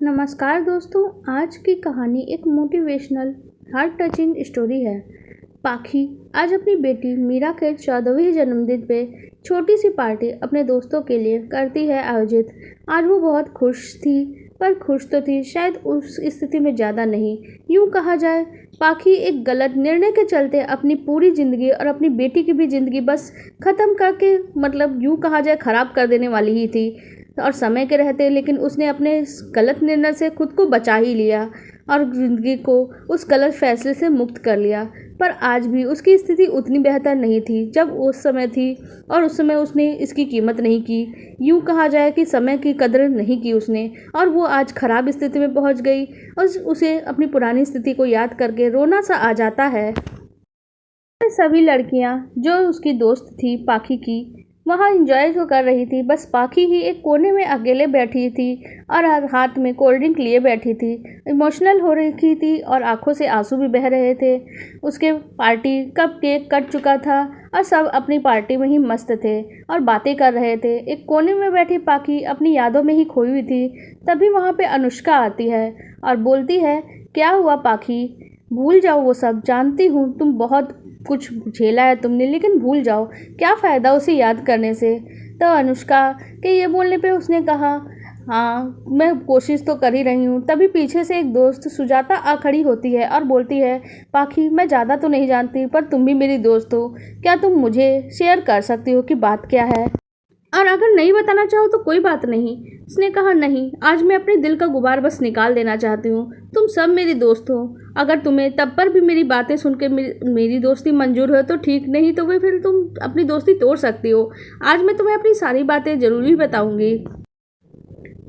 नमस्कार दोस्तों, आज की कहानी एक मोटिवेशनल हार्ट टचिंग स्टोरी है। पाखी आज अपनी बेटी मीरा के 14वें जन्मदिन पे छोटी सी पार्टी अपने दोस्तों के लिए करती है आयोजित। आज वो बहुत खुश थी, पर खुश तो थी शायद उस स्थिति में ज़्यादा नहीं। यूँ कहा जाए, पाखी एक गलत निर्णय के चलते अपनी पूरी ज़िंदगी और अपनी बेटी की भी ज़िंदगी बस ख़त्म करके, मतलब यूँ कहा जाए ख़राब कर देने वाली ही थी और समय के रहते, लेकिन उसने अपने इस गलत निर्णय से खुद को बचा ही लिया और ज़िंदगी को उस गलत फैसले से मुक्त कर लिया। पर आज भी उसकी स्थिति उतनी बेहतर नहीं थी जब उस समय थी, और उस समय उसने इसकी कीमत नहीं की। यूँ कहा जाए कि समय की कदर नहीं की उसने, और वो आज ख़राब स्थिति में पहुँच गई और उसे अपनी पुरानी स्थिति को याद करके रोना सा आ जाता है। सभी लड़कियां जो उसकी दोस्त थी पाखी की, वहाँ एंजॉय जो कर रही थी, बस पाखी ही एक कोने में अकेले बैठी थी और हाथ में कोल्ड ड्रिंक लिए बैठी थी। इमोशनल हो रही थी और आंखों से आंसू भी बह रहे थे। उसके पार्टी कब केक कट चुका था और सब अपनी पार्टी में ही मस्त थे और बातें कर रहे थे। एक कोने में बैठी पाखी अपनी यादों में ही खोई हुई थी। तभी वहाँ पे अनुष्का आती है और बोलती है, क्या हुआ पाखी, भूल जाओ वो सब। जानती हूँ तुम बहुत कुछ झेला है तुमने, लेकिन भूल जाओ, क्या फ़ायदा उसे याद करने से। तो अनुष्का के ये बोलने पे उसने कहा, हाँ मैं कोशिश तो कर ही रही हूँ। तभी पीछे से एक दोस्त सुजाता आ खड़ी होती है और बोलती है, पाखी मैं ज़्यादा तो नहीं जानती, पर तुम भी मेरी दोस्त हो, क्या तुम मुझे शेयर कर सकती हो कि बात क्या है, और अगर नहीं बताना चाहो तो कोई बात नहीं। उसने कहा, नहीं, आज मैं अपने दिल का गुबार बस निकाल देना चाहती हूँ। तुम सब मेरी दोस्त हो, अगर तुम्हें तब पर भी मेरी बातें सुन के मेरी दोस्ती मंजूर हो तो ठीक, नहीं तो फिर तुम अपनी दोस्ती तोड़ सकती हो। आज मैं तुम्हें अपनी सारी बातें ज़रूर ही बताऊँगी।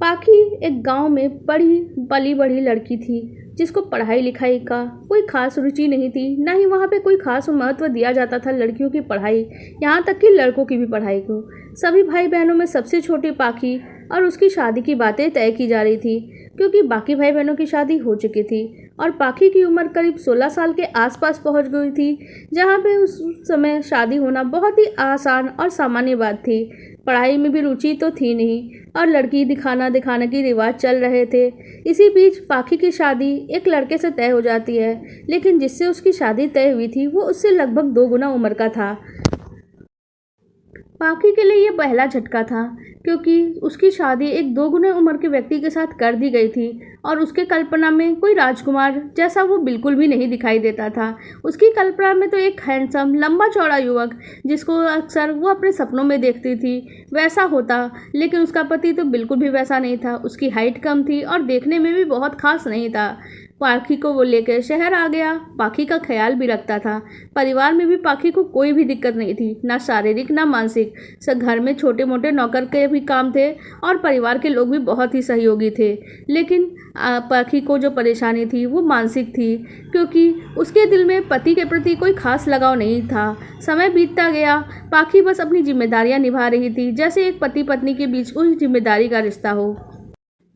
पाखी एक गांव में पली बड़ी लड़की थी जिसको पढ़ाई लिखाई का कोई खास रुचि नहीं थी। ना ही वहाँ पे कोई खास महत्व दिया जाता था लड़कियों की पढ़ाई, यहाँ तक कि लड़कों की भी पढ़ाई को। सभी भाई बहनों में सबसे छोटी पाखी, और उसकी शादी की बातें तय की जा रही थी क्योंकि बाकी भाई बहनों की शादी हो चुकी थी और पाखी की उम्र करीब 16 साल के आसपास पहुंच गई थी, जहां पे उस समय शादी होना बहुत ही आसान और सामान्य बात थी। पढ़ाई में भी रुचि तो थी नहीं और लड़की दिखाना की रिवाज चल रहे थे। इसी बीच पाखी की शादी एक लड़के से तय हो जाती है, लेकिन जिससे उसकी शादी तय हुई थी वो उससे लगभग 2 गुना उम्र का था। पाखी के लिए ये पहला झटका था क्योंकि उसकी शादी एक 2 गुना उम्र के व्यक्ति के साथ कर दी गई थी और उसके कल्पना में कोई राजकुमार जैसा वो बिल्कुल भी नहीं दिखाई देता था। उसकी कल्पना में तो एक हैंडसम लंबा चौड़ा युवक, जिसको अक्सर वो अपने सपनों में देखती थी, वैसा होता, लेकिन उसका पति तो बिल्कुल भी वैसा नहीं था। उसकी हाइट कम थी और देखने में भी बहुत खास नहीं था। पाखी को वो लेकर शहर आ गया। पाखी का ख्याल भी रखता था। परिवार में भी पाखी को कोई भी दिक्कत नहीं थी, ना शारीरिक ना मानसिक। सब घर में छोटे मोटे नौकर के भी काम थे और परिवार के लोग भी बहुत ही सहयोगी थे। लेकिन पाखी को जो परेशानी थी वो मानसिक थी, क्योंकि उसके दिल में पति के प्रति कोई खास लगाव नहीं था। समय बीतता गया, पाखी बस अपनी जिम्मेदारियां निभा रही थी, जैसे एक पति पत्नी के बीच कोई जिम्मेदारी का रिश्ता हो।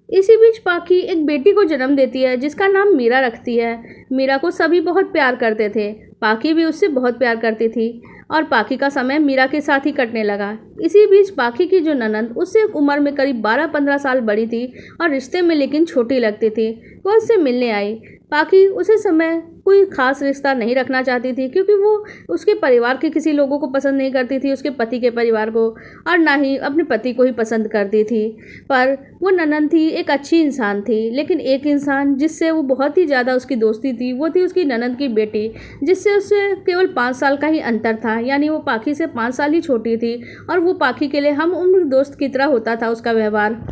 इसी बीच पाखी एक बेटी को जन्म देती है जिसका नाम मीरा रखती है। मीरा को सभी बहुत प्यार करते थे, पाखी भी उससे बहुत प्यार करती थी और पाखी का समय मीरा के साथ ही कटने लगा। इसी बीच पाखी की जो ननंद उससे उम्र में करीब 12-15 साल बड़ी थी और रिश्ते में लेकिन छोटी लगती थी, वो उससे मिलने आई। पाखी उसी समय कोई खास रिश्ता नहीं रखना चाहती थी क्योंकि वो उसके परिवार के किसी लोगों को पसंद नहीं करती थी, उसके पति के परिवार को, और ना ही अपने पति को ही पसंद करती थी। पर वो ननंद थी, एक अच्छी इंसान थी, लेकिन एक इंसान जिससे वो बहुत ही ज़्यादा उसकी दोस्ती थी वो थी उसकी ननंद की बेटी, जिससे उससे केवल 5 साल का ही अंतर था। यानी वो पाखी से 5 साल ही छोटी थी और वो पाखी के लिए हम उम्र दोस्त की तरह होता था उसका व्यवहार।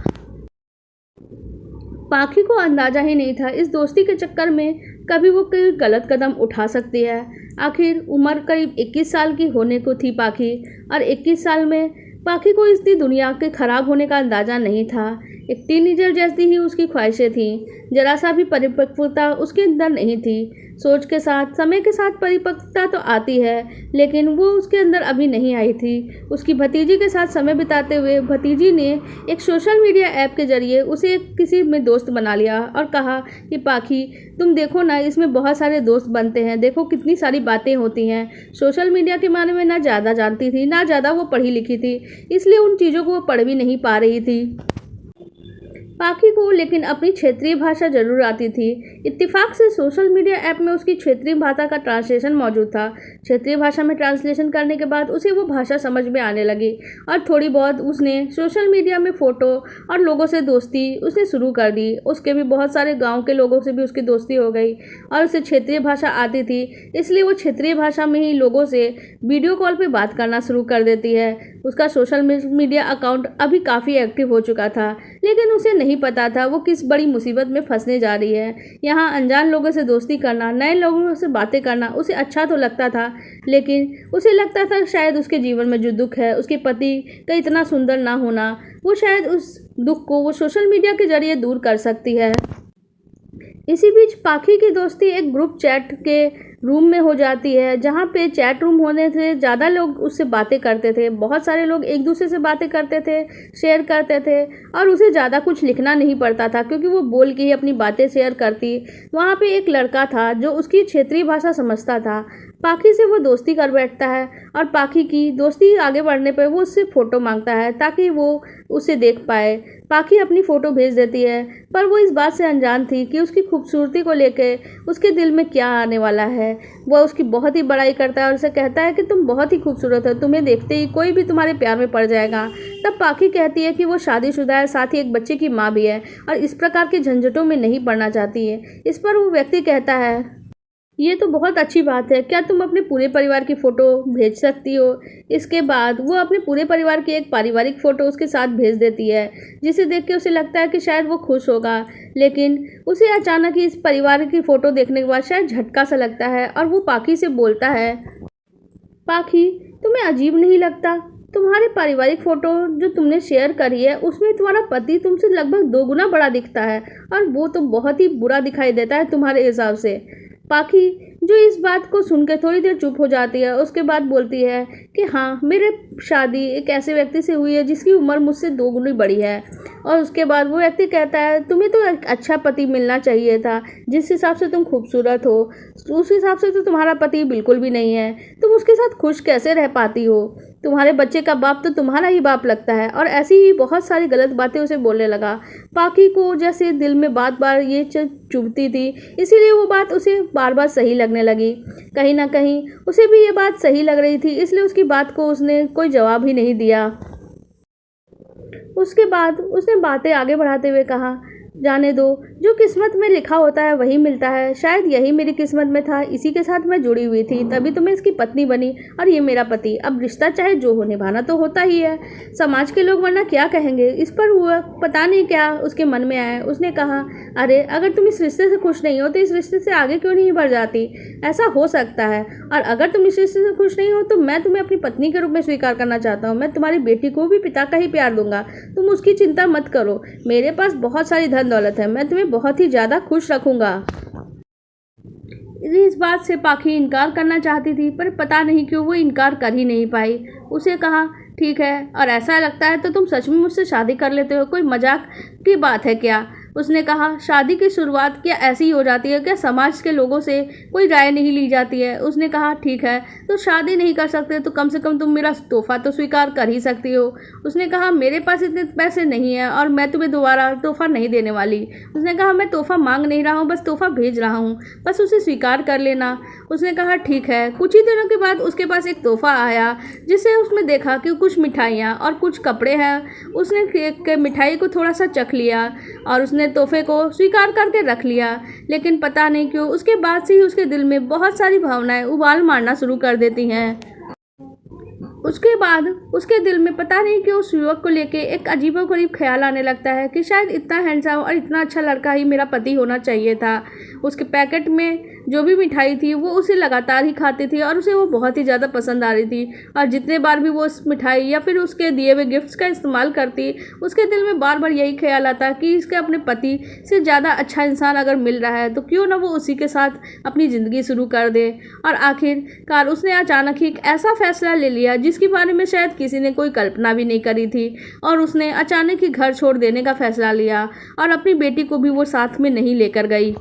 पाखी को अंदाज़ा ही नहीं था इस दोस्ती के चक्कर में कभी वो कोई गलत कदम उठा सकती है। आखिर उम्र करीब 21 साल की होने को थी पाखी, और 21 साल में पाखी को इस दुनिया के ख़राब होने का अंदाज़ा नहीं था। एक टीनेजर जैसी ही उसकी ख्वाहिशें थीं, जरा सा भी परिपक्वता उसके अंदर नहीं थी। सोच के साथ, समय के साथ परिपक्वता तो आती है, लेकिन वो उसके अंदर अभी नहीं आई थी। उसकी भतीजी के साथ समय बिताते हुए भतीजी ने एक सोशल मीडिया ऐप के ज़रिए उसे किसी में दोस्त बना लिया और कहा कि पाखी तुम देखो ना, इसमें बहुत सारे दोस्त बनते हैं, देखो कितनी सारी बातें होती हैं। सोशल मीडिया के बारे में ना ज़्यादा जानती थी, ना ज़्यादा वो पढ़ी लिखी थी, इसलिए उन चीज़ों को वो पढ़ भी नहीं पा रही थी। पाखी को लेकिन अपनी क्षेत्रीय भाषा जरूर आती थी। इत्तेफाक से सोशल मीडिया ऐप में उसकी क्षेत्रीय भाषा का ट्रांसलेशन मौजूद था। क्षेत्रीय भाषा में ट्रांसलेशन करने के बाद उसे वो भाषा समझ में आने लगी और थोड़ी बहुत उसने सोशल मीडिया में फ़ोटो और लोगों से दोस्ती उसने शुरू कर दी। उसके भी बहुत सारे गाँव के लोगों से भी उसकी दोस्ती हो गई और उसे क्षेत्रीय भाषा आती थी, इसलिए वो क्षेत्रीय भाषा में ही लोगों से वीडियो कॉल पर बात करना शुरू कर देती है। उसका सोशल मीडिया अकाउंट अभी काफ़ी एक्टिव हो चुका था, लेकिन उसे नहीं पता था वो किस बड़ी मुसीबत में फंसने जा रही है। यहाँ अनजान लोगों से दोस्ती करना, नए लोगों से बातें करना उसे अच्छा तो लगता था, लेकिन उसे लगता था शायद उसके जीवन में जो दुख है, उसके पति का इतना सुंदर ना होना, वो शायद उस दुख को वो सोशल मीडिया के जरिए दूर कर सकती है। इसी बीच पाखी की दोस्ती एक ग्रुप चैट के रूम में हो जाती है, जहाँ पे चैट रूम होने से ज़्यादा लोग उससे बातें करते थे। बहुत सारे लोग एक दूसरे से बातें करते थे, शेयर करते थे और उसे ज़्यादा कुछ लिखना नहीं पड़ता था क्योंकि वो बोल के ही अपनी बातें शेयर करती। वहाँ पे एक लड़का था जो उसकी क्षेत्रीय भाषा समझता था। पाखी से वो दोस्ती कर बैठता है और पाखी की दोस्ती आगे बढ़ने पर वो उससे फ़ोटो मांगता है ताकि वो उसे देख पाए। पाखी अपनी फ़ोटो भेज देती है, पर वो इस बात से अनजान थी कि उसकी खूबसूरती को लेकर उसके दिल में क्या आने वाला है। वह उसकी बहुत ही बड़ाई करता है और उसे कहता है कि तुम बहुत ही खूबसूरत हो, तुम्हें देखते ही कोई भी तुम्हारे प्यार में पड़ जाएगा। तब पाखी कहती है कि वो शादीशुदा है, साथ ही एक बच्चे की माँ भी है और इस प्रकार के झंझटों में नहीं पड़ना चाहती है। इस पर वो व्यक्ति कहता है, ये तो बहुत अच्छी बात है, क्या तुम अपने पूरे परिवार की फ़ोटो भेज सकती हो? इसके बाद वो अपने पूरे परिवार की एक पारिवारिक फ़ोटो उसके साथ भेज देती है, जिसे देख के उसे लगता है कि शायद वो खुश होगा, लेकिन उसे अचानक ही इस परिवार की फ़ोटो देखने के बाद शायद झटका सा लगता है और वो पाखी से बोलता है, पाखी तुम्हें अजीब नहीं लगता? तुम्हारे पारिवारिक फ़ोटो जो तुमने शेयर करी है उसमें तुम्हारा पति तुमसे लगभग 2 गुना बड़ा दिखता है और वो तो बहुत ही बुरा दिखाई देता है तुम्हारे हिसाब से। पाखी जो इस बात को सुनकर थोड़ी देर चुप हो जाती है, उसके बाद बोलती है कि हाँ, मेरे शादी एक ऐसे व्यक्ति से हुई है जिसकी उम्र मुझसे 2 गुनी बड़ी है। और उसके बाद वो व्यक्ति कहता है, तुम्हें तो एक अच्छा पति मिलना चाहिए था, जिस हिसाब से तुम खूबसूरत हो उस हिसाब से तो तुम्हारा पति बिल्कुल भी नहीं है, तुम उसके साथ खुश कैसे रह पाती हो? तुम्हारे बच्चे का बाप तो तुम्हारा ही बाप लगता है। और ऐसी ही बहुत सारी गलत बातें उसे बोलने लगा। पाखी को जैसे दिल में बात बार ये चुभती थी, इसीलिए वो बात उसे बार बार सही लगने लगी। कहीं ना कहीं उसे भी ये बात सही लग रही थी, इसलिए उसकी बात को उसने कोई जवाब ही नहीं दिया। उसके बाद उसने बातें आगे बढ़ाते हुए कहा, जाने दो, जो किस्मत में लिखा होता है वही मिलता है। शायद यही मेरी किस्मत में था, इसी के साथ मैं जुड़ी हुई थी, तभी तो मैं इसकी पत्नी बनी और ये मेरा पति। अब रिश्ता चाहे जो हो, निभाना तो होता ही है। समाज के लोग वरना क्या कहेंगे? इस पर हुआ पता नहीं क्या उसके मन में आया। उसने कहा, अरे अगर तुम इस रिश्ते से खुश नहीं हो तो इस रिश्ते से आगे क्यों नहीं बढ़ जाती? ऐसा हो सकता है, और अगर तुम इस रिश्ते से खुश नहीं हो तो मैं तुम्हें अपनी पत्नी के रूप में स्वीकार करना चाहता हूँ। मैं तुम्हारी बेटी को भी पिता का ही प्यार दूंगा, तुम उसकी चिंता मत करो। मेरे पास बहुत सारी धन दौलत है, मैं तुम्हें बहुत ही ज़्यादा खुश रखूँगा। इस बात से पाखी इनकार करना चाहती थी, पर पता नहीं क्यों वो इनकार कर ही नहीं पाई। उसे कहा, ठीक है, और ऐसा लगता है तो तुम सच में मुझसे शादी कर लेते हो, कोई मजाक की बात है क्या? उसने कहा, शादी की शुरुआत क्या ऐसी ही हो जाती है क्या? समाज के लोगों से कोई राय नहीं ली जाती है? उसने कहा, ठीक है, तो शादी नहीं कर सकते तो कम से कम तुम मेरा तोहफा तो स्वीकार कर ही सकती हो। उसने कहा, मेरे पास इतने पैसे नहीं है और मैं तुम्हें दोबारा तोहफा नहीं देने वाली। उसने कहा, मैं तोहफा मांग नहीं रहा हूँ, बस तोहफा भेज रहा हूँ, बस उसे स्वीकार कर लेना। उसने कहा, ठीक है। कुछ ही दिनों के बाद उसके पास एक तोहफा आया, जिसे उसने देखा कि कुछ मिठाइयाँ और कुछ कपड़े हैं। उसने मिठाई को थोड़ा सा चख लिया और उसने तोहफे को स्वीकार करके रख लिया, लेकिन पता नहीं क्यों उसके बाद से ही उसके दिल में बहुत सारी भावनाएं उबाल मारना शुरू कर देती हैं। उसके बाद उसके दिल में पता नहीं क्यों उस युवक को लेके एक अजीबोगरीब ख्याल आने लगता है कि शायद इतना हैंडसम और इतना अच्छा लड़का ही मेरा पति होना चाहिए था। उसके पैकेट में जो भी मिठाई थी वो उसे लगातार ही खाती थी और उसे वो बहुत ही ज़्यादा पसंद आ रही थी, और जितने बार भी वो उस मिठाई या फिर उसके दिए हुए गिफ्ट्स का इस्तेमाल करती, उसके दिल में बार बार यही ख्याल आता कि इसके अपने पति से ज़्यादा अच्छा इंसान अगर मिल रहा है तो क्यों ना वो उसी के साथ अपनी ज़िंदगी शुरू कर दे। और आखिरकार उसने अचानक ही एक ऐसा फैसला ले लिया जिसके बारे में शायद किसी ने कोई कल्पना भी नहीं करी थी, और उसने अचानक ही घर छोड़ देने का फैसला लिया और अपनी बेटी को भी वो साथ में नहीं लेकर गई।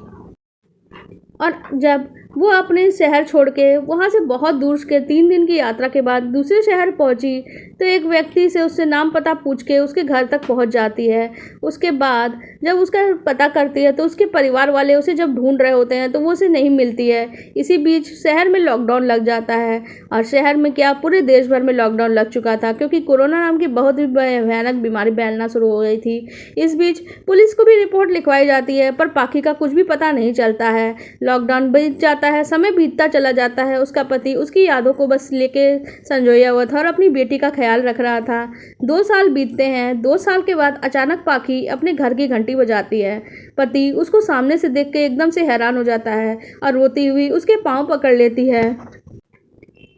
और जब वो अपने शहर छोड़ के वहाँ से बहुत दूर के 3 दिन की यात्रा के बाद दूसरे शहर पहुँची तो एक व्यक्ति से उससे नाम पता पूछ के उसके घर तक पहुँच जाती है। उसके बाद जब उसका पता करती है तो उसके परिवार वाले उसे जब ढूंढ रहे होते हैं तो वो उसे नहीं मिलती है। इसी बीच शहर में लॉकडाउन लग जाता है और शहर में क्या पूरे देश भर में लॉकडाउन लग चुका था क्योंकि कोरोना नाम की बहुत ही भयानक बीमारी फैलना शुरू हो गई थी। इस बीच पुलिस को भी रिपोर्ट लिखवाई जाती है पर पाखी का कुछ भी पता नहीं चलता है। लॉकडाउन बीत जाता है, समय बीतता चला जाता है। उसका पति उसकी यादों को बस लेके संजोया हुआ था और अपनी बेटी का ख्याल रख रहा था। 2 साल बीतते हैं। 2 साल के बाद अचानक पाखी अपने घर की घंटी बजाती है। पति उसको सामने से देख के एकदम से हैरान हो जाता है और रोती हुई उसके पाँव पकड़ लेती है।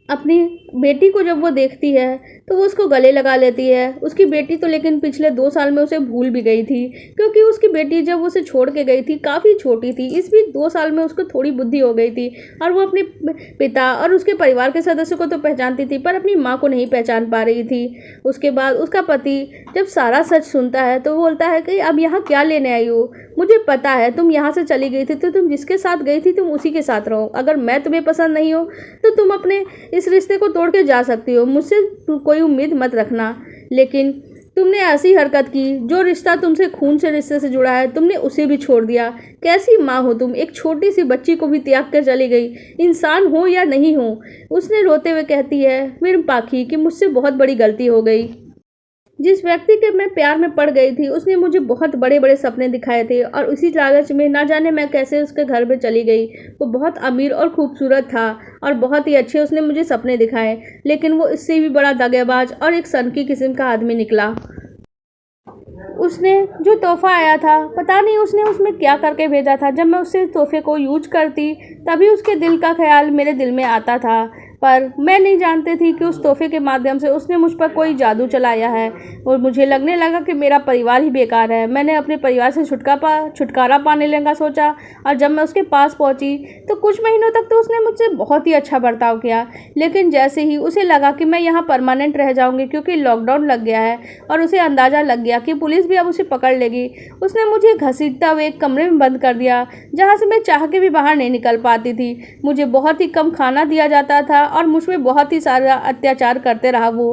अपनी बेटी को जब वो देखती है तो वो उसको गले लगा लेती है। उसकी बेटी तो लेकिन पिछले 2 साल में उसे भूल भी गई थी क्योंकि उसकी बेटी जब उसे छोड़ के गई थी काफ़ी छोटी थी। इस बीच 2 साल में उसको थोड़ी बुद्धि हो गई थी और वो अपने पिता और उसके परिवार के सदस्यों को तो पहचानती थी पर अपनी माँ को नहीं पहचान पा रही थी। उसके बाद उसका पति जब सारा सच सुनता है तो वो बोलता है कि अब यहाँ क्या लेने आई हो? मुझे पता है तुम यहाँ से चली गई थी तो तुम जिसके साथ गई थी तुम उसी के साथ रहो। अगर मैं तुम्हें पसंद नहीं हो तो तुम अपने इस रिश्ते को तोड़ के जा सकती हो। मुझसे कोई उम्मीद मत रखना। लेकिन तुमने ऐसी हरकत की, जो रिश्ता तुमसे खून से रिश्ते से जुड़ा है तुमने उसे भी छोड़ दिया। कैसी माँ हो तुम? एक छोटी सी बच्ची को भी त्याग कर चली गई। इंसान हो या नहीं हो? उसने रोते हुए कहती है मेरी पाखी कि मुझसे बहुत बड़ी गलती हो गई। जिस व्यक्ति के मैं प्यार में पड़ गई थी उसने मुझे बहुत बड़े बड़े सपने दिखाए थे और उसी लालच में ना जाने मैं कैसे उसके घर में चली गई। वो बहुत अमीर और खूबसूरत था और बहुत ही अच्छे उसने मुझे सपने दिखाए, लेकिन वो इससे भी बड़ा दगाबाज और एक सनकी किस्म का आदमी निकला। उसने जो तोहफा आया था पता नहीं उसने उसमें क्या करके भेजा था। जब मैं उससे तोहफे को यूज करती तभी उसके दिल का ख्याल मेरे दिल में आता था, पर मैं नहीं जानती थी कि उस तोहफे के माध्यम से उसने मुझ पर कोई जादू चलाया है और मुझे लगने लगा कि मेरा परिवार ही बेकार है। मैंने अपने परिवार से छुटकारा पाने लगा सोचा और जब मैं उसके पास पहुंची तो कुछ महीनों तक तो उसने मुझसे बहुत ही अच्छा बर्ताव किया, लेकिन जैसे ही उसे लगा कि मैं यहाँ परमानेंट रह जाऊँगी क्योंकि लॉकडाउन लग गया है और उसे अंदाज़ा लग गया कि पुलिस भी अब उसे पकड़ लेगी, उसने मुझे घसीटता हुए एक कमरे में बंद कर दिया जहाँ से मैं चाह के भी बाहर नहीं निकल पाती थी। मुझे बहुत ही कम खाना दिया जाता था और मुझ पर बहुत ही सारा अत्याचार करते रहा वो।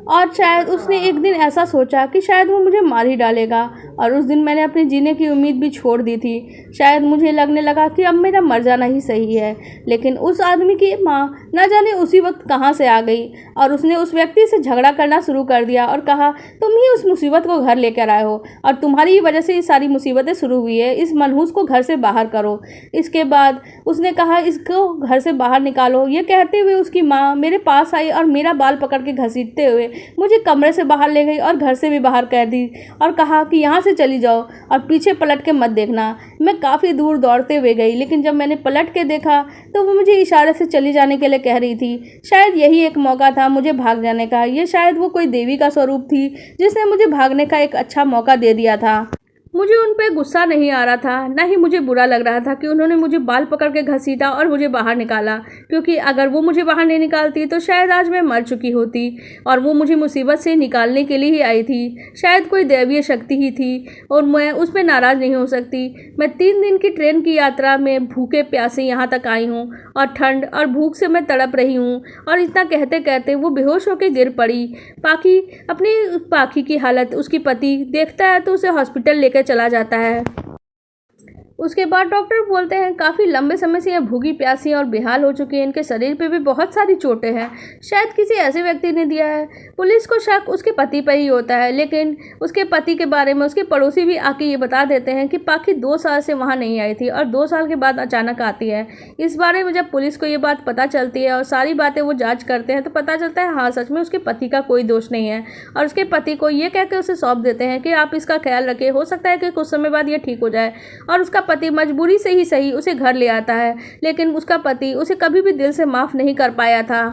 और शायद उसने एक दिन ऐसा सोचा कि शायद वो मुझे मार ही डालेगा और उस दिन मैंने अपने जीने की उम्मीद भी छोड़ दी थी। शायद मुझे लगने लगा कि अब मेरा मर जाना ही सही है, लेकिन उस आदमी की माँ न जाने उसी वक्त कहाँ से आ गई और उसने उस व्यक्ति से झगड़ा करना शुरू कर दिया और कहा तुम ही उस मुसीबत को घर लेकर आए हो और तुम्हारी ही वजह से ये सारी मुसीबतें शुरू हुई है, इस मनहूस को घर से बाहर करो। इसके बाद उसने कहा इसको घर से बाहर निकालो। ये कहते हुए उसकी माँ मेरे पास आई और मेरा बाल पकड़ के घसीटते हुए मुझे कमरे से बाहर ले गई और घर से भी बाहर कर दी और कहा कि यहाँ से चली जाओ और पीछे पलट के मत देखना। मैं काफ़ी दूर दौड़ते हुए गई, लेकिन जब मैंने पलट के देखा तो वो मुझे इशारे से चली जाने के लिए कह रही थी। शायद यही एक मौका था मुझे भाग जाने का। ये शायद वो कोई देवी का स्वरूप थी जिसने मुझे भागने का एक अच्छा मौका दे दिया था। मुझे उन पर गुस्सा नहीं आ रहा था, ना ही मुझे बुरा लग रहा था कि उन्होंने मुझे बाल पकड़ के घसीटा और मुझे बाहर निकाला, क्योंकि अगर वो मुझे बाहर नहीं निकालती तो शायद आज मैं मर चुकी होती और वो मुझे मुसीबत से निकालने के लिए ही आई थी। शायद कोई दैवीय शक्ति ही थी और मैं उस पर नाराज़ नहीं हो सकती। मैं 3 दिन की ट्रेन की यात्रा में भूखे प्यासे यहाँ तक आई हूँ और ठंड और भूख से मैं तड़प रही हूँ। और इतना कहते कहते वो बेहोश होकर गिर पड़ी। पाखी की हालत उसकी पति देखता है तो उसे हॉस्पिटल लेकर चला जाता है। उसके बाद डॉक्टर बोलते हैं काफ़ी लंबे समय से यह भूखी प्यासी और बेहाल हो चुकी है, इनके शरीर पे भी बहुत सारी चोटें हैं, शायद किसी ऐसे व्यक्ति ने दिया है। पुलिस को शक उसके पति पर ही होता है, लेकिन उसके पति के बारे में उसके पड़ोसी भी आके ये बता देते हैं कि पाखी 2 साल से वहाँ नहीं आई थी और 2 साल के बाद अचानक आती है। इस बारे में जब पुलिस को ये बात पता चलती है और सारी बातें वो जाँच करते हैं तो पता चलता है हाँ सच में उसके पति का कोई दोष नहीं है और उसके पति को ये कह के उसे सौंप देते हैं कि आप इसका ख्याल रखें, हो सकता है कि कुछ समय बाद ये ठीक हो जाए। और उसका पति मजबूरी से ही सही उसे घर ले आता है, लेकिन उसका पति उसे कभी भी दिल से माफ़ नहीं कर पाया था।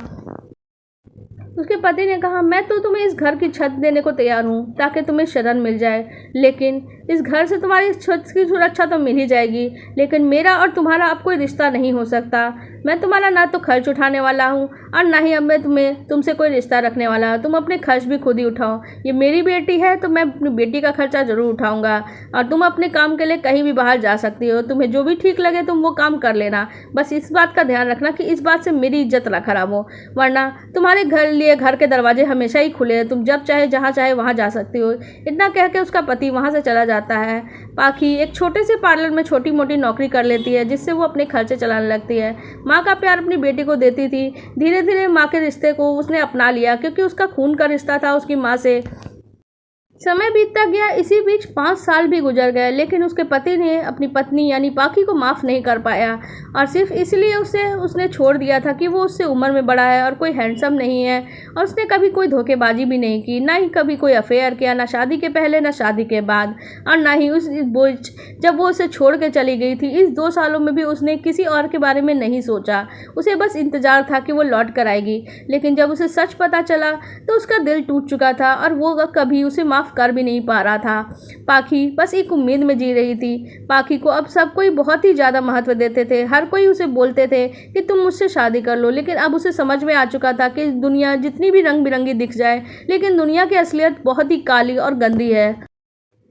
उसके पति ने कहा मैं तो तुम्हें इस घर की छत देने को तैयार हूँ ताकि तुम्हें शरण मिल जाए, लेकिन इस घर से तुम्हारी इस छत की सुरक्षा तो मिल ही जाएगी, लेकिन मेरा और तुम्हारा अब कोई रिश्ता नहीं हो सकता। मैं तुम्हारा ना तो खर्च उठाने वाला हूँ और ना ही अब मैं तुमसे कोई रिश्ता रखने वाला। तुम अपने खर्च भी खुद ही उठाओ। ये मेरी बेटी है तो मैं अपनी बेटी का खर्चा ज़रूर उठाऊँगा, और तुम अपने काम के लिए कहीं भी बाहर जा सकती हो। तुम्हें जो भी ठीक लगे तुम वो काम कर लेना। बस इस बात का ध्यान रखना कि इस बात से मेरी इज्जत ना खराब हो, वरना तुम्हारे घर के दरवाजे हमेशा ही खुले हैं। तुम जब चाहे जहाँ चाहे वहाँ जा सकती हो। इतना कह के उसका पति वहाँ से चला जाता है। पाखी एक छोटे से पार्लर में छोटी मोटी नौकरी कर लेती है, जिससे वो अपने खर्चे चलाने लगती है। माँ का प्यार अपनी बेटी को देती थी। धीरे धीरे माँ के रिश्ते को उसने अपना लिया, क्योंकि उसका खून का रिश्ता था उसकी माँ से। समय बीतता गया। इसी बीच 5 साल भी गुजर गए, लेकिन उसके पति ने अपनी पत्नी यानी पाखी को माफ़ नहीं कर पाया, और सिर्फ इसलिए उसने छोड़ दिया था कि वो उससे उम्र में बड़ा है और कोई हैंडसम नहीं है, और उसने कभी कोई धोखेबाजी भी नहीं की, ना ही कभी कोई अफेयर किया, ना शादी के पहले ना शादी के बाद, और ना ही जब वो उसे छोड़ के चली गई थी। इस 2 सालों में भी उसने किसी और के बारे में नहीं सोचा। उसे बस इंतज़ार था कि वो लौट कर आएगी, लेकिन जब उसे सच पता चला तो उसका दिल टूट चुका था, और वो कभी उसे माफ़ कर भी नहीं पा रहा था। पाखी बस एक उम्मीद में जी रही थी। पाखी को अब सब कोई बहुत ही ज़्यादा महत्व देते थे। हर कोई उसे बोलते थे कि तुम मुझसे शादी कर लो, लेकिन अब उसे समझ में आ चुका था कि दुनिया जितनी भी रंग बिरंगी दिख जाए, लेकिन दुनिया की असलियत बहुत ही काली और गंदी है।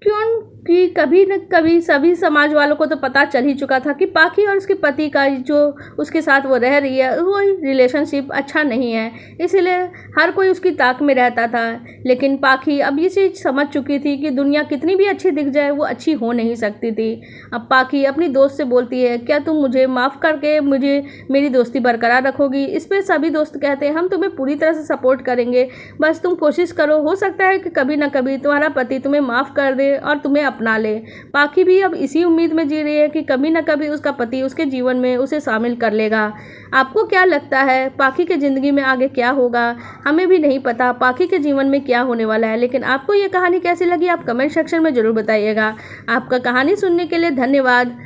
क्योंकि कभी न कभी सभी समाज वालों को तो पता चल ही चुका था कि पाखी और उसके पति का जो उसके साथ वो रह रही है वो रिलेशनशिप अच्छा नहीं है, इसलिए हर कोई उसकी ताक में रहता था। लेकिन पाखी अब ये चीज़ समझ चुकी थी कि दुनिया कितनी भी अच्छी दिख जाए वो अच्छी हो नहीं सकती थी। अब पाखी अपनी दोस्त से बोलती है, क्या तुम मुझे माफ़ करके मुझे मेरी दोस्ती बरकरार रखोगी? इस पर सभी दोस्त कहते हैं, हम तुम्हें पूरी तरह से सपोर्ट करेंगे, बस तुम कोशिश करो। हो सकता है कि कभी ना कभी तुम्हारा पति तुम्हें माफ़ कर दे और तुम्हें अपना ले। पाखी भी अब इसी उम्मीद में जी रही है कि कभी ना कभी उसका पति उसके जीवन में उसे शामिल कर लेगा। आपको क्या लगता है पाखी के ज़िंदगी में आगे क्या होगा? हमें भी नहीं पता पाखी के जीवन में क्या होने वाला है, लेकिन आपको ये कहानी कैसी लगी आप कमेंट सेक्शन में ज़रूर बताइएगा। आपका कहानी सुनने के लिए धन्यवाद।